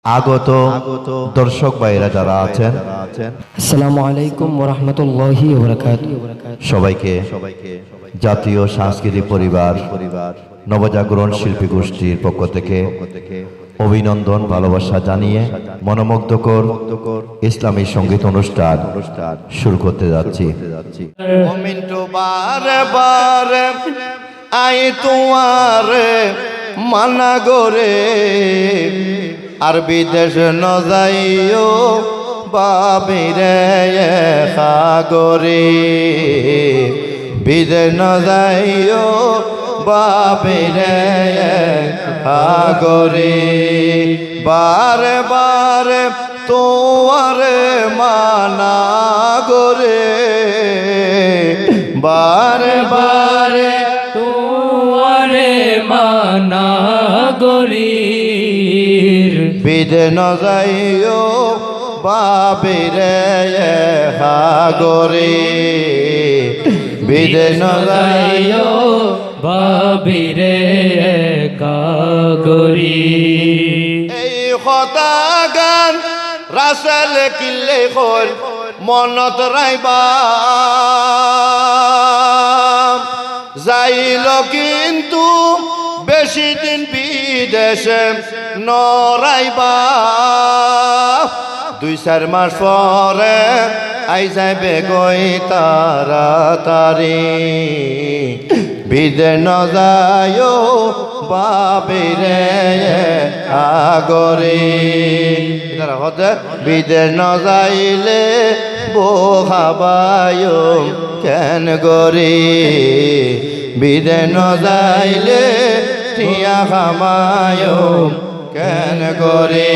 আগত দর্শক ভাইরা যারা আছেন, আসসালামু আলাইকুম ওয়া রাহমাতুল্লাহি ওয়া বারাকাতুহু। সবাইকে জাতীয় সাংস্কৃতিক পরিবার নবজাগরণ শিল্পী গোষ্ঠীর পক্ষ থেকে অভিনন্দন, ভালোবাসা জানিয়ে মনোমুগ্ধকর ইসলামী সঙ্গীত অনুষ্ঠান শুরু করতে যাচ্ছি। মিন্টু বারে বারে আই তোমার মানা গোরে, আর বিদেশ ন যাইও বাবিরে সাগরে, বিদেশ ন যাইও বাবিরে সাগরে, বারে বারে তোমারে মানা গোরে, বারে বারে তোমারে মানা গরির, বিদে ন যাইও বাবিরে সাগরে, বিদে ন যাইও বাবিরে কাগরি। এই কথা গান রাসেল কিল্লে কর মনত রাইবা, যাইল কিন্তু বেশি দিন বিদেশে নরাইবা, 2-4 মাস পরে আই যাইবে গই তাড়াতাড়ি, বিদে ন যাইও বাবিরে আগরে, বিদে ন যাইলে বোখাবায় কেন গরে, বিদে ন যাইলে টিয়া খামায় কেন গরে,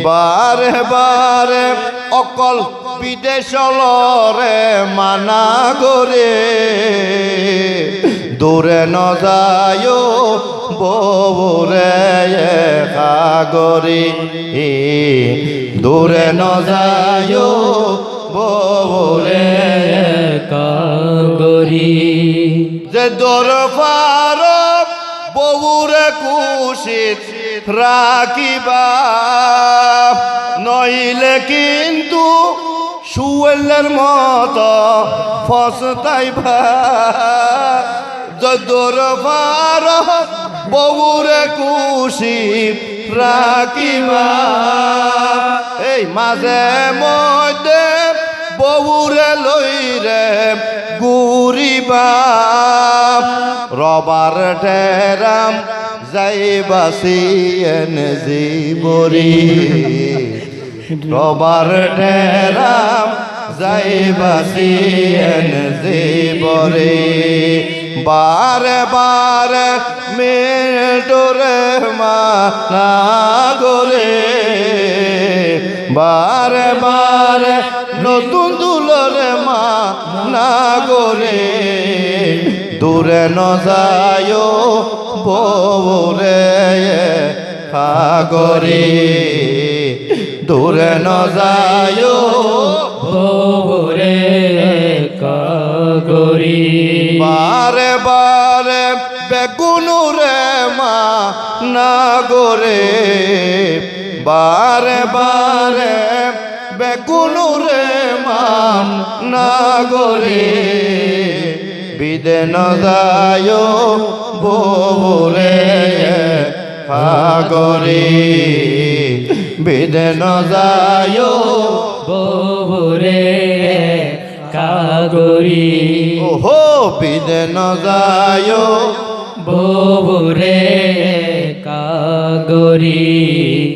বারে বারে অকল বিদেশ লরে মানা গরে, দূরে ন যাইও বউরে সাগরে, দূরে ন যাইও বউরে কাগরি। যে দরফার বউরে কুশিত রাখিবা, নইলে কিন্তু শুয়েলের মতো ফসতাইবা, যে দরফার বউরে কুশিত রাখিবা, এই মাঝে মধ্যে বউরে লইরে ঘুরিবা, রবার টেরাম যাইবাসি এন জীবরি, রবার টেরাম যাইবাসি এন জীবরি, বারে বারে মেডরে মানা গোরে, বারে বারে নতুন দুলরে মানা গোরে, দূরে ন যাইও বউরে সাগরে, দূরে ন যাইও বউরে কাগরি। বারে বারে বেগুনুরে মানা গোরে, বারে বারে বেগুনুরে মানা গোরে, বিদে ন যাইও বউরে সাগরে, বিদে ন যাইও বউরে কাগরি। ওহো, বিদে ন যাইও বউরে কাগরি।